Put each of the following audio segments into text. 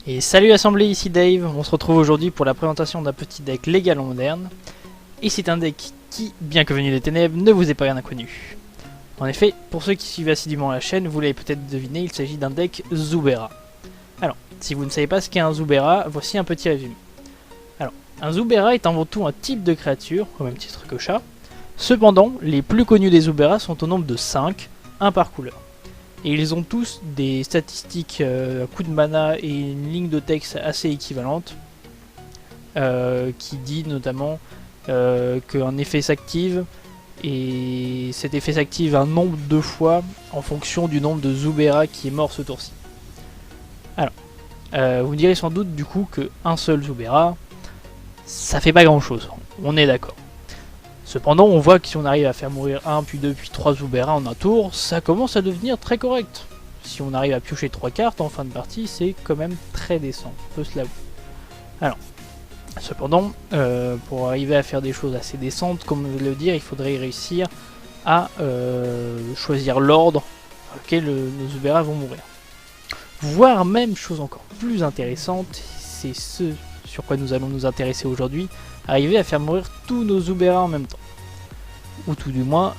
Et salut Assemblée, ici Dave, on se retrouve aujourd'hui pour la présentation d'un petit deck légalement moderne. Et c'est un deck qui, bien que venu des ténèbres, ne vous est pas rien inconnu. En effet, pour ceux qui suivent assidûment la chaîne, vous l'avez peut-être deviné, il s'agit d'un deck Zubera. Alors, si vous ne savez pas ce qu'est un Zubera, voici un petit résumé. Alors, un Zubera est avant tout un type de créature, au même titre que chat. Cependant, les plus connus des Zubera sont au nombre de 5, un par couleur. Et ils ont tous des statistiques, coup de mana et une ligne de texte assez équivalente, qui dit notamment qu'un effet s'active, et cet effet s'active un nombre de fois en fonction du nombre de Zubera qui est mort ce tour-ci. Alors, vous me direz sans doute du coup qu'un seul Zubera, ça fait pas grand-chose, on est d'accord. Cependant, on voit que si on arrive à faire mourir 1, puis 2, puis 3 Zubera en un tour, ça commence à devenir très correct. Si on arrive à piocher 3 cartes en fin de partie, c'est quand même très décent, on peut se l'avouer. Alors, cependant, pour arriver à faire des choses assez décentes, comme je vais le dire, il faudrait réussir à choisir l'ordre dans lequel nos Zubera vont mourir. Voire même, chose encore plus intéressante, c'est ce sur quoi nous allons nous intéresser aujourd'hui, arriver à faire mourir tous nos Zubera en même temps. Ou tout du moins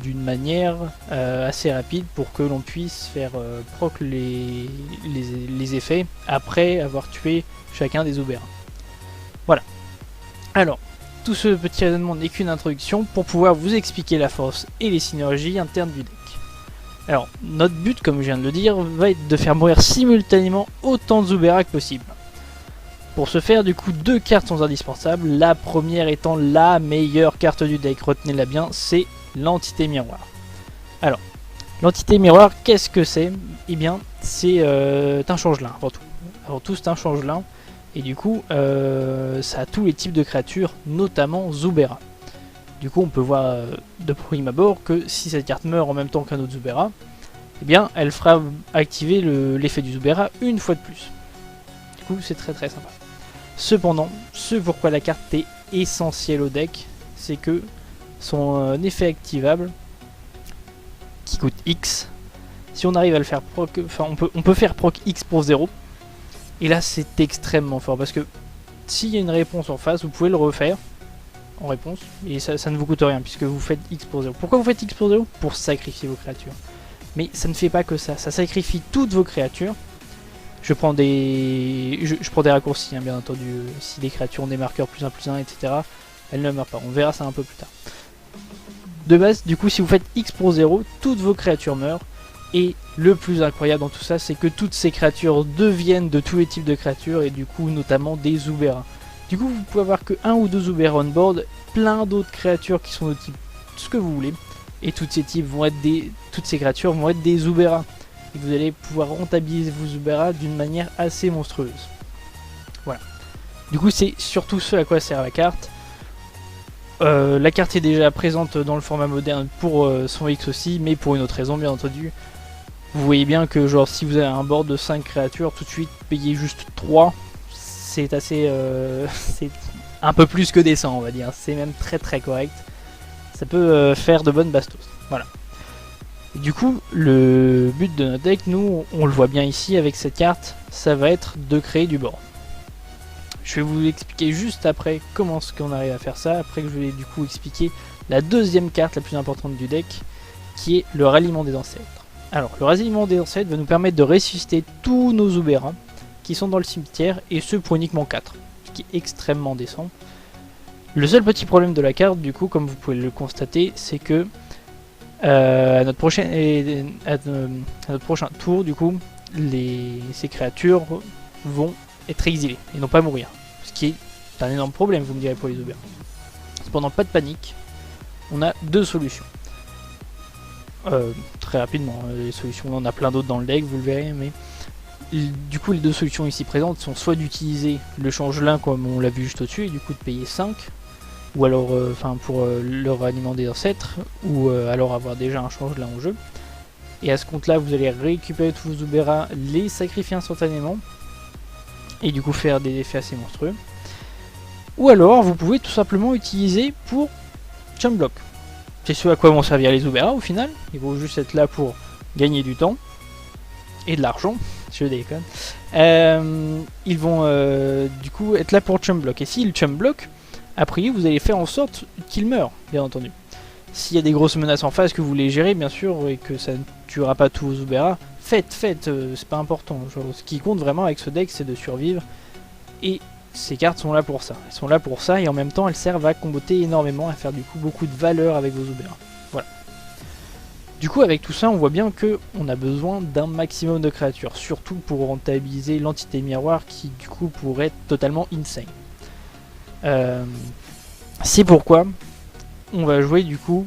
d'une manière assez rapide pour que l'on puisse faire proc les effets après avoir tué chacun des Zubera. Voilà. Alors, tout ce petit raisonnement n'est qu'une introduction pour pouvoir vous expliquer la force et les synergies internes du deck. Alors, notre but, comme je viens de le dire, va être de faire mourir simultanément autant de Zubera que possible. Pour ce faire, du coup, 2 cartes sont indispensables, la première étant la meilleure carte du deck, retenez-la bien, c'est l'entité miroir. Alors, l'entité miroir, qu'est-ce que c'est? Eh bien, c'est un changelin, avant tout. Avant tout, c'est un changelin, et du coup, ça a tous les types de créatures, notamment Zubera. Du coup, on peut voir de prime abord que si cette carte meurt en même temps qu'un autre Zubera, eh bien, elle fera activer l'effet du Zubera une fois de plus. Du coup, c'est très très sympa. Cependant, ce pourquoi la carte est essentielle au deck, c'est que son effet activable, qui coûte X, si on arrive à le faire proc, enfin on peut faire proc X pour 0, et là c'est extrêmement fort, parce que s'il y a une réponse en face, vous pouvez le refaire en réponse, et ça ne vous coûte rien, puisque vous faites X pour 0. Pourquoi vous faites X pour 0? Pour sacrifier vos créatures. Mais ça ne fait pas que ça sacrifie toutes vos créatures. Je prends des raccourcis, hein, bien entendu, si les créatures ont des marqueurs +1, +1, etc. Elles ne meurent pas, on verra ça un peu plus tard. De base, du coup, si vous faites X pour 0, toutes vos créatures meurent. Et le plus incroyable dans tout ça, c'est que toutes ces créatures deviennent de tous les types de créatures, et du coup, notamment des Zubera. Du coup, vous pouvez avoir que 1 ou 2 Zubera on board, plein d'autres créatures qui sont de type ce que vous voulez. Et toutes ces créatures vont être des Zubera. Et vous allez pouvoir rentabiliser vos Zubera d'une manière assez monstrueuse. Voilà. Du coup, c'est surtout ce à quoi sert la carte. La carte est déjà présente dans le format moderne pour son X aussi, mais pour une autre raison, bien entendu. Vous voyez bien que, genre, si vous avez un board de 5 créatures, tout de suite, payer juste 3, c'est assez... c'est un peu plus que décent, on va dire. C'est même très très correct. Ça peut faire de bonnes bastos. Voilà. Du coup, le but de notre deck, nous, on le voit bien ici avec cette carte, ça va être de créer du board. Je vais vous expliquer juste après comment est-ce qu'on arrive à faire ça, après que je vais du coup expliquer la deuxième carte la plus importante du deck, qui est le ralliement des ancêtres. Alors, le ralliement des ancêtres va nous permettre de ressusciter tous nos Zubera qui sont dans le cimetière, et ce pour uniquement 4, ce qui est extrêmement décent. Le seul petit problème de la carte, du coup, comme vous pouvez le constater, c'est que à notre prochain tour, du coup, ces créatures vont être exilées et non pas mourir. Ce qui est un énorme problème, vous me direz, pour les Zubera. Cependant, pas de panique, on a 2 solutions. Très rapidement, les solutions, on en a plein d'autres dans le deck, vous le verrez, mais du coup, les 2 solutions ici présentes sont soit d'utiliser le changelin comme on l'a vu juste au-dessus, et du coup de payer 5, ou alors pour le ralliement des ancêtres, ou alors avoir déjà un changelin en jeu. Et à ce compte là, vous allez récupérer tous vos Zubera, les sacrifier instantanément, et du coup faire des effets assez monstrueux. Ou alors vous pouvez tout simplement utiliser pour Chum Block. C'est ce à quoi vont servir les Zubera au final. Ils vont juste être là pour gagner du temps et de l'argent, je déconne. Ils vont du coup être là pour chum block. Et s'ils chum block, après vous allez faire en sorte qu'ils meurent, bien entendu. S'il y a des grosses menaces en face que vous voulez gérer, bien sûr, et que ça ne tuera pas tous vos Zubera, faites, c'est pas important. Genre, ce qui compte vraiment avec ce deck, c'est de survivre. Et ces cartes sont là pour ça. Elles sont là pour ça, et en même temps, elles servent à comboter énormément, à faire du coup beaucoup de valeur avec vos Zubera. Voilà. Du coup, avec tout ça, on voit bien que on a besoin d'un maximum de créatures, surtout pour rentabiliser l'entité miroir qui, du coup, pourrait être totalement insane. C'est pourquoi on va jouer du coup,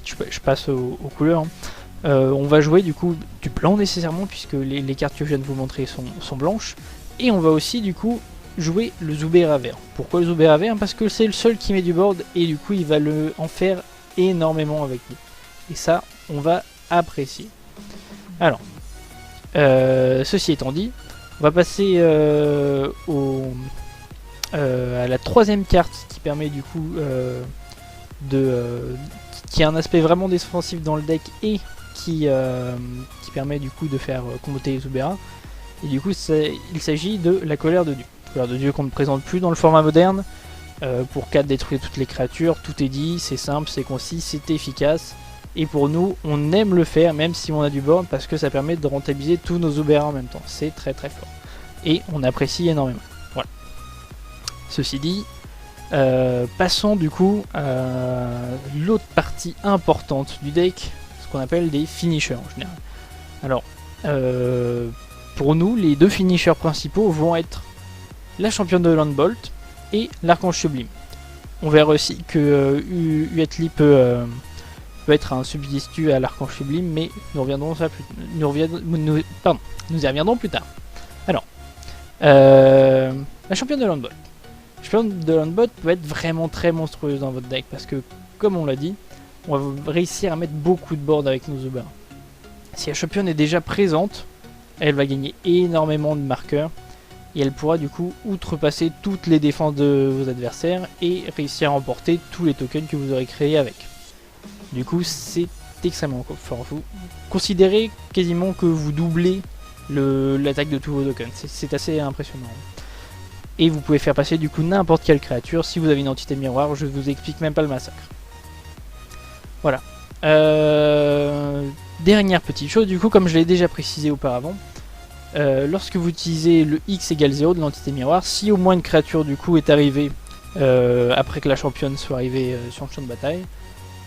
je passe aux couleurs, hein. On va jouer du coup du blanc nécessairement puisque les cartes que je viens de vous montrer sont blanches, et on va aussi du coup jouer le Zubera vert. Pourquoi le Zubera vert? Parce que c'est le seul qui met du board et du coup il va en faire énormément avec nous, et ça on va apprécier. Alors ceci étant dit, on va passer à la troisième carte qui permet du coup qui a un aspect vraiment défensif dans le deck et qui permet du coup de faire comboter les Zubera. Et du coup il s'agit de la colère de Dieu. Colère de Dieu qu'on ne présente plus dans le format moderne. Pour 4 détruire toutes les créatures, tout est dit, c'est simple, c'est concis, c'est efficace. Et pour nous, on aime le faire même si on a du board parce que ça permet de rentabiliser tous nos Zubera en même temps. C'est très fort. Et on apprécie énormément. Voilà. Ceci dit, passons du coup à l'autre partie importante du deck, ce qu'on appelle des finishers en général. Alors, pour nous, les deux finishers principaux vont être la championne de Landbolt et l'archange sublime. On verra aussi que Uatli peut être un substitut à l'archange sublime, mais nous y reviendrons plus tard. Alors, la championne de Landbolt. La championne de Landbolt peut être vraiment très monstrueuse dans votre deck parce que, comme on l'a dit, on va réussir à mettre beaucoup de board avec nos Zubera. Si la championne est déjà présente, elle va gagner énormément de marqueurs et elle pourra du coup outrepasser toutes les défenses de vos adversaires et réussir à remporter tous les tokens que vous aurez créés avec. Du coup, c'est extrêmement fort. Vous considérez quasiment que vous doublez l'attaque de tous vos tokens. C'est assez impressionnant. Et vous pouvez faire passer du coup n'importe quelle créature. Si vous avez une entité miroir, je vous explique même pas le massacre. Voilà. Dernière petite chose, du coup, comme je l'ai déjà précisé auparavant, lorsque vous utilisez le X égale 0 de l'entité miroir, si au moins une créature du coup est arrivée après que la championne soit arrivée sur le champ de bataille,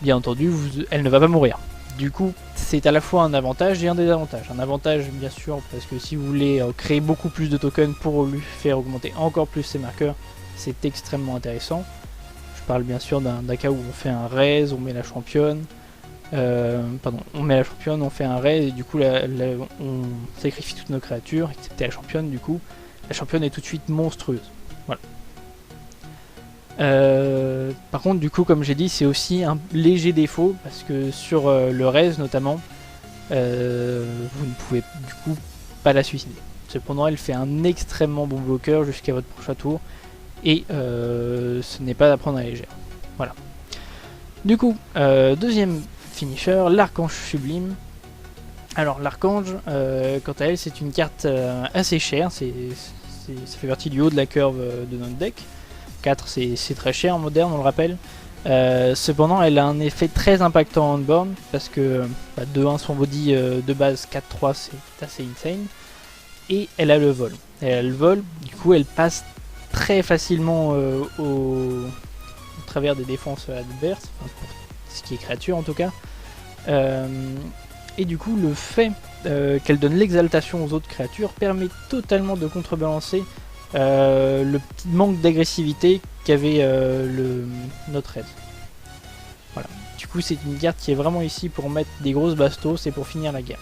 bien entendu, elle ne va pas mourir. Du coup, c'est à la fois un avantage et un désavantage. Un avantage, bien sûr, parce que si vous voulez créer beaucoup plus de tokens pour lui faire augmenter encore plus ses marqueurs, c'est extrêmement intéressant. Je parle bien sûr d'un cas où on fait un raise, on met la championne. On met la championne, on fait un raid et du coup on sacrifie toutes nos créatures, excepté la championne. Du coup, la championne est tout de suite monstrueuse. Voilà. Par contre, du coup, comme j'ai dit, c'est aussi un léger défaut parce que sur le raise notamment, vous ne pouvez du coup pas la suicider. Cependant, elle fait un extrêmement bon bloqueur jusqu'à votre prochain tour et ce n'est pas à prendre à la légère. Voilà. Du coup, deuxième finisher, l'archange sublime. Alors l'archange, quant à elle, c'est une carte assez chère, ça fait partie du haut de la curve de notre deck. 4 c'est très cher en moderne, on le rappelle. Cependant elle a un effet très impactant en on-board parce que 2-1 son body de base, 4-3 c'est assez insane. Et elle a le vol. Du coup elle passe très facilement au travers des défenses adverses, enfin, pour ce qui est créature en tout cas. Et du coup le fait qu'elle donne l'exaltation aux autres créatures permet totalement de contrebalancer le petit manque d'agressivité qu'avait notre raid. Voilà. Du coup c'est une carte qui est vraiment ici pour mettre des grosses bastos et pour finir la guerre.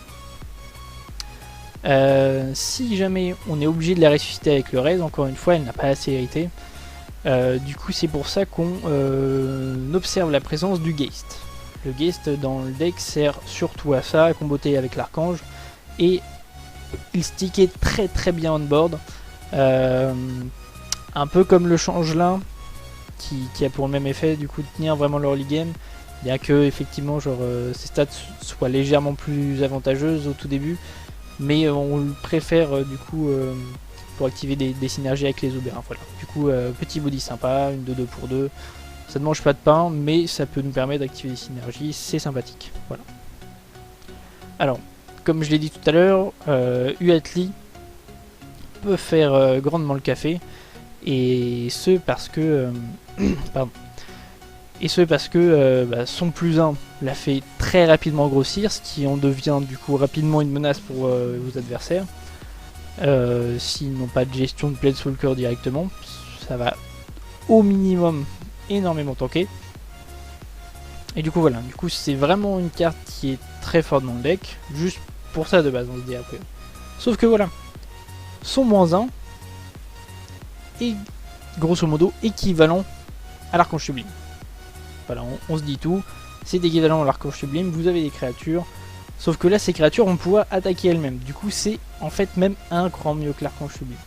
Si jamais on est obligé de la ressusciter avec le raid, encore une fois elle n'a pas assez hérité. Du coup c'est pour ça qu'on observe la présence du Geist. Le Geist dans le deck sert surtout à ça, à comboter avec l'archange, et il stickait très bien on board. Un peu comme le changelin qui a pour le même effet du coup de tenir vraiment le early game, bien que effectivement ses stats soient légèrement plus avantageuses au tout début, mais on préfère du coup pour activer des synergies avec les Zoubera. Voilà. Du coup, petit body sympa, une 2-2 pour 2. Ça ne mange pas de pain, mais ça peut nous permettre d'activer des synergies, c'est sympathique. Voilà. Alors, comme je l'ai dit tout à l'heure, Uatli peut faire grandement le café, et ce parce que pardon. Et ce parce que son plus 1 l'a fait très rapidement grossir, ce qui en devient du coup rapidement une menace pour vos adversaires. S'ils n'ont pas de gestion de Planeswalker directement, ça va au minimum énormément tanker. Et du coup voilà, du coup c'est vraiment une carte qui est très forte dans le deck, juste pour ça de base on se dit après. Sauf que voilà, son -1 est grosso modo équivalent à l'Archange Sublime. Voilà, on se dit tout, c'est équivalent à l'Archange Sublime, vous avez des créatures, sauf que là ces créatures vont pouvoir attaquer elles-mêmes, du coup c'est en fait même un cran mieux que l'Archange Sublime.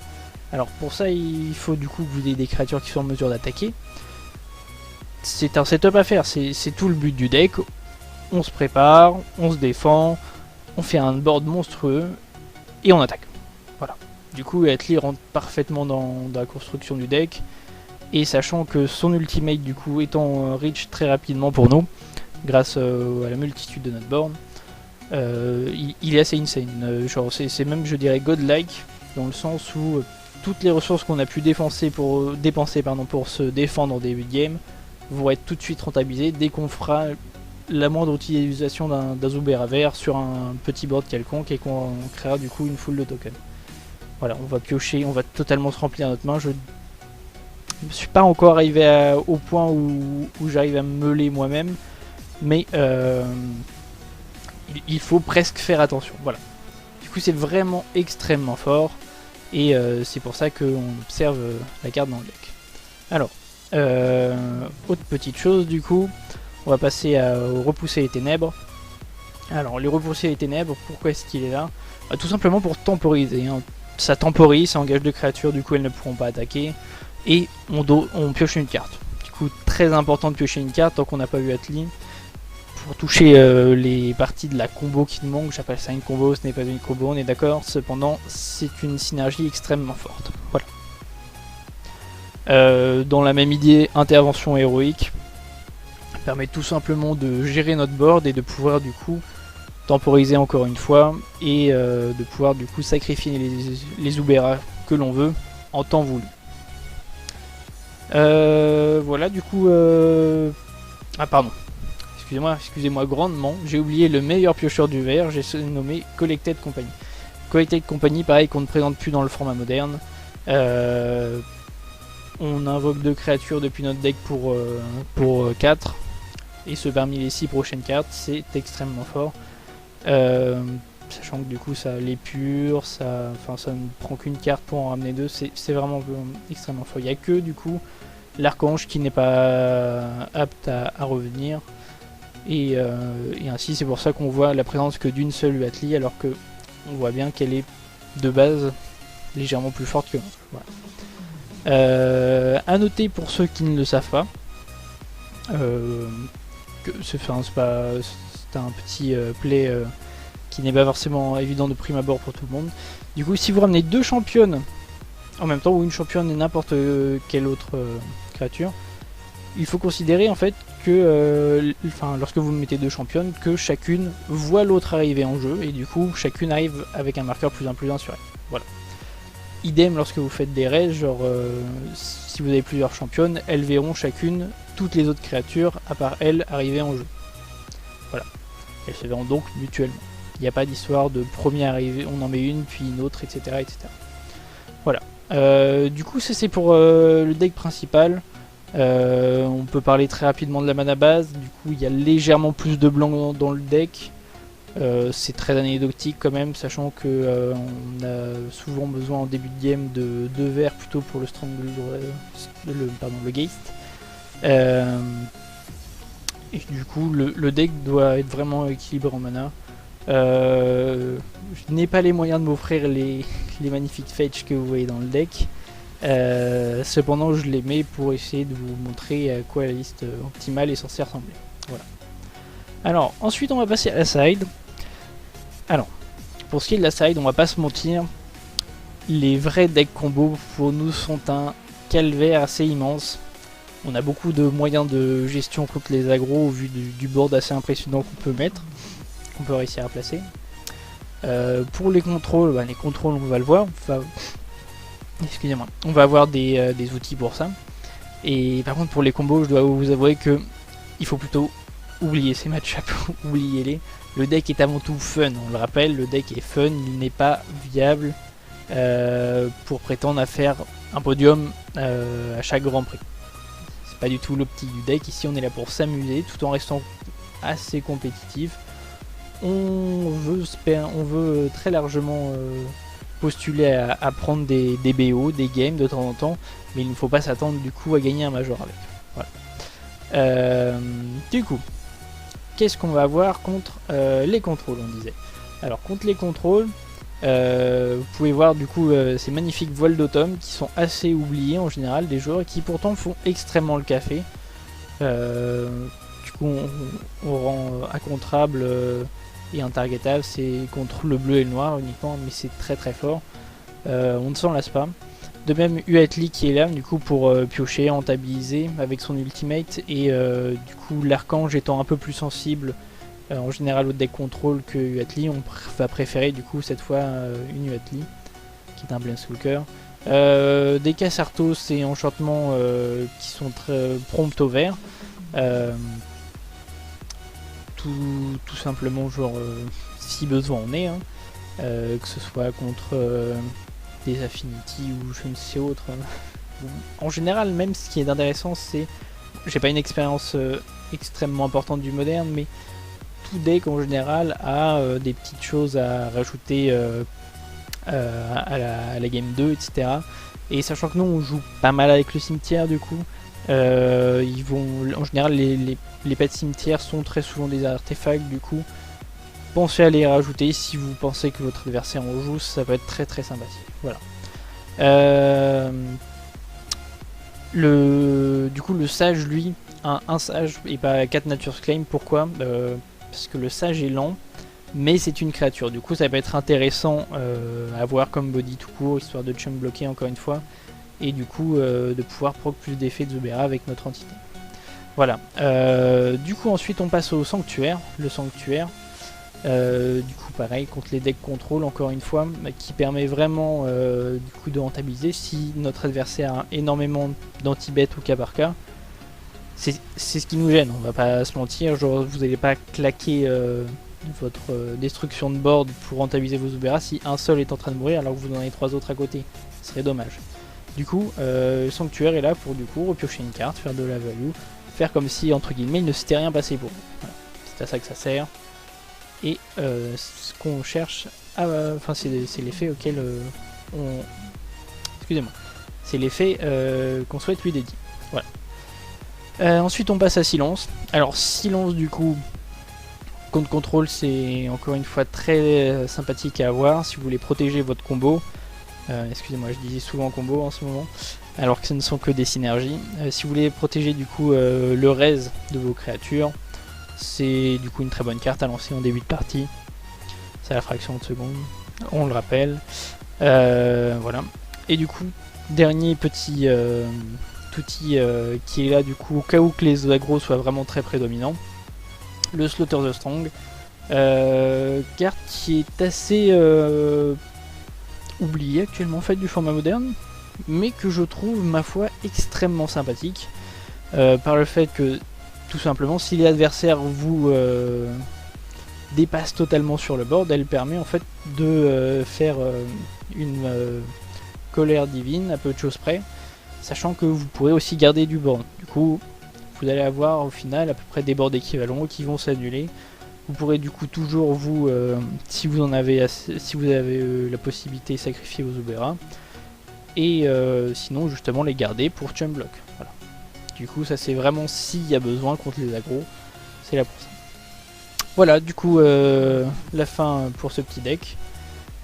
Alors pour ça il faut du coup que vous ayez des créatures qui sont en mesure d'attaquer. C'est un setup à faire, c'est tout le but du deck. On se prépare, on se défend, on fait un board monstrueux et on attaque. Voilà. Du coup, Atli rentre parfaitement dans la construction du deck. Et sachant que son ultimate, du coup, étant reach très rapidement pour nous, grâce à la multitude de notre board, il est assez insane. Genre, c'est même, je dirais, godlike, dans le sens où toutes les ressources qu'on a pu dépenser pour se défendre en début de game vont être tout de suite rentabilisées dès qu'on fera la moindre utilisation d'un Zoubera vert sur un petit board quelconque et qu'on créera du coup une foule de tokens. Voilà, on va piocher, on va totalement se remplir notre main. Je ne suis pas encore arrivé au point où j'arrive à me meuler moi-même, mais il faut presque faire attention. Voilà. Du coup, c'est vraiment extrêmement fort et c'est pour ça qu'on observe la carte dans le deck. Alors, autre petite chose du coup, on va passer à repousser les ténèbres. Alors les repousser les ténèbres, pourquoi est-ce qu'il est là? Tout simplement pour temporiser, hein. Ça temporise, ça engage deux créatures, du coup elles ne pourront pas attaquer. Et on pioche une carte. Du coup très important de piocher une carte tant qu'on n'a pas eu Atli. Pour toucher les parties de la combo qui nous manque, j'appelle ça une combo, ce n'est pas une combo, on est d'accord. Cependant c'est une synergie extrêmement forte. Voilà. Dans la même idée, intervention héroïque permet tout simplement de gérer notre board et de pouvoir du coup temporiser encore une fois et de pouvoir du coup sacrifier les Zoubera que l'on veut en temps voulu. Voilà du coup ah pardon, excusez-moi grandement, j'ai oublié le meilleur piocheur du verre, j'ai nommé Collected Company. Collected Company, pareil, qu'on ne présente plus dans le format moderne. On invoque 2 créatures depuis notre deck pour 4. Et ce parmi les 6 prochaines cartes, c'est extrêmement fort. Sachant que du coup ça l'épure, ça ne prend qu'une carte pour en ramener 2, c'est vraiment extrêmement fort. Il n'y a que du coup l'archange qui n'est pas apte à revenir. Et ainsi c'est pour ça qu'on voit la présence que d'une seule Uatli, alors que on voit bien qu'elle est de base légèrement plus forte que l'autre. Voilà. À noter pour ceux qui ne le savent pas, que c'est un petit play qui n'est pas forcément évident de prime abord pour tout le monde. Du coup, si vous ramenez 2 championnes en même temps, ou une championne et n'importe quelle autre créature, il faut considérer en fait que, lorsque vous mettez 2 championnes, que chacune voit l'autre arriver en jeu, et du coup, chacune arrive avec un marqueur +1/+1 sur elle. Voilà. Idem lorsque vous faites des raids, genre si vous avez plusieurs championnes, elles verront chacune toutes les autres créatures à part elles arriver en jeu. Voilà. Elles se verront donc mutuellement. Il n'y a pas d'histoire de premier arrivé, on en met une, puis une autre, etc. etc. Voilà. Du coup, ça c'est pour le deck principal. On peut parler très rapidement de la mana base. Du coup, il y a légèrement plus de blanc dans le deck. C'est très anecdotique quand même, sachant que on a souvent besoin en début de game de 2 verts plutôt pour le le Geist. Et du coup le deck doit être vraiment équilibré en mana. Je n'ai pas les moyens de m'offrir les magnifiques fetch que vous voyez dans le deck. Cependant je les mets pour essayer de vous montrer à quoi la liste optimale est censée ressembler. Voilà. Alors ensuite on va passer à la side. Alors, pour ce qui est de la side, on va pas se mentir, les vrais decks combos pour nous sont un calvaire assez immense. On a beaucoup de moyens de gestion contre les agros au vu du board assez impressionnant qu'on peut mettre, qu'on peut réussir à placer. Pour les contrôles, les contrôles on va le voir, excusez-moi, on va avoir des outils pour ça. Et par contre pour les combos, je dois vous avouer que il faut plutôt oublier ces match-ups, oubliez-les. Le deck est avant tout fun, on le rappelle, le deck est fun, il n'est pas viable pour prétendre à faire un podium à chaque Grand Prix. C'est pas du tout l'optique du deck, ici on est là pour s'amuser tout en restant assez compétitif. On veut très largement postuler à prendre des BO, des games de temps en temps, mais il ne faut pas s'attendre du coup à gagner un major avec. Voilà. Du coup, qu'est-ce qu'on va avoir contre les contrôles, on disait. Alors contre les contrôles, vous pouvez voir du coup ces magnifiques voiles d'automne qui sont assez oubliés en général des joueurs et qui pourtant font extrêmement le café. Du coup on rend incontrable et intargetable, c'est contre le bleu et le noir uniquement, mais c'est très très fort. On ne s'en lasse pas. De même Uatli qui est là du coup pour piocher, rentabiliser avec son ultimate et du coup l'archange étant un peu plus sensible en général au deck contrôle que Uatli, on va préférer du coup cette fois une Uatli qui est un Planeswalker. Des Cassartos et enchantements qui sont très prompt au vert. Tout simplement genre si besoin on est, que ce soit contre des Affinity ou je ne sais autre. En général, même ce qui est intéressant, c'est, j'ai pas une expérience extrêmement importante du moderne, mais tout deck en général a des petites choses à rajouter à la game 2, etc. Et sachant que nous on joue pas mal avec le cimetière du coup, ils vont, en général les pets cimetières sont très souvent des artefacts du coup. Pensez à les rajouter si vous pensez que votre adversaire en joue, ça peut être très très sympathique. Voilà. Du coup le sage lui a un sage et pas 4 Nature's Claim. Pourquoi parce que le sage est lent, mais c'est une créature. Du coup ça peut être intéressant à voir comme body tout court, histoire de chum bloquer encore une fois. Et du coup de pouvoir proc plus d'effets de Zubera avec notre entité. Voilà. Du coup ensuite on passe au sanctuaire. Le sanctuaire. Du coup pareil contre les decks contrôle encore une fois qui permet vraiment du coup de rentabiliser si notre adversaire a énormément d'anti-bet au cas par cas. C'est ce qui nous gêne, on va pas se mentir, genre vous n'allez pas claquer votre destruction de board pour rentabiliser vos Zubera si un seul est en train de mourir alors que vous en avez 3 autres à côté, ce serait dommage. Du coup le sanctuaire est là pour du coup repiocher une carte, faire de la value, faire comme si entre guillemets il ne s'était rien passé pour vous. Voilà. C'est à ça que ça sert. Et ce qu'on cherche, enfin c'est l'effet auquel on... Excusez-moi. C'est l'effet qu'on souhaite lui dédier. Voilà. Ensuite on passe à silence. Alors silence du coup, contre contrôle c'est encore une fois très sympathique à avoir si vous voulez protéger votre combo. Excusez-moi je disais souvent combo en ce moment, alors que ce ne sont que des synergies. Si vous voulez protéger du coup le raise de vos créatures, c'est du coup une très bonne carte à lancer en début de partie. C'est à la fraction de seconde, on le rappelle. Voilà. Et du coup, dernier petit outil qui est là du coup au cas où que les agros soient vraiment très prédominants. Le Slaughter the Strong. Carte qui est assez oubliée actuellement en fait du format moderne, mais que je trouve ma foi extrêmement sympathique par le fait que tout simplement, si l'adversaire vous dépasse totalement sur le board, elle permet en fait de faire une colère divine à peu de choses près, sachant que vous pourrez aussi garder du board. Du coup, vous allez avoir au final à peu près des boards équivalents qui vont s'annuler. Vous pourrez du coup toujours vous, si vous en avez assez, si vous avez la possibilité, sacrifier vos Zubera, et sinon justement les garder pour chum block. Voilà. Du coup ça c'est vraiment s'il y a besoin contre les agros, c'est là pour ça. Voilà du coup la fin pour ce petit deck.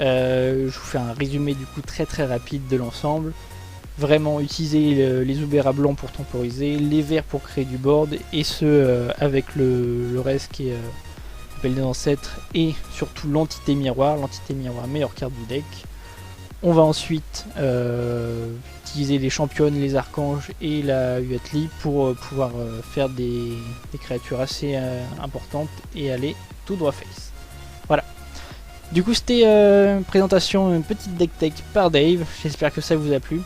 Je vous fais un résumé du coup très rapide de l'ensemble. Vraiment utiliser les Zubera blancs pour temporiser, les verts pour créer du board et ceux avec le reste qui est récupérer les ancêtres et surtout l'entité miroir. L'entité miroir, meilleure carte du deck. On va ensuite utiliser les championnes, les archanges et la Huatli pour pouvoir faire des créatures assez importantes et aller tout droit face. Voilà. Du coup c'était une présentation, une petite deck tech par Dave. J'espère que ça vous a plu.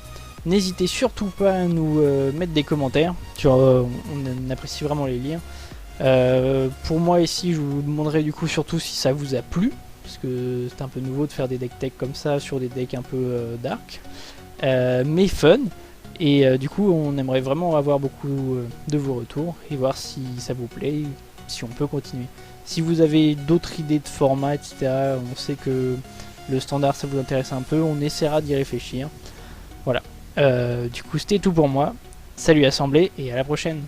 N'hésitez surtout pas à nous mettre des commentaires. On apprécie vraiment les lire. Pour moi ici je vous demanderai du coup surtout si ça vous a plu. Parce que c'est un peu nouveau de faire des decks tech comme ça sur des decks un peu dark. Mais fun. Et du coup on aimerait vraiment avoir beaucoup de vos retours. Et voir si ça vous plaît. Si on peut continuer. Si vous avez d'autres idées de format, etc. On sait que le standard ça vous intéresse un peu. On essaiera d'y réfléchir. Voilà. Du coup c'était tout pour moi. Salut Assemblée et à la prochaine.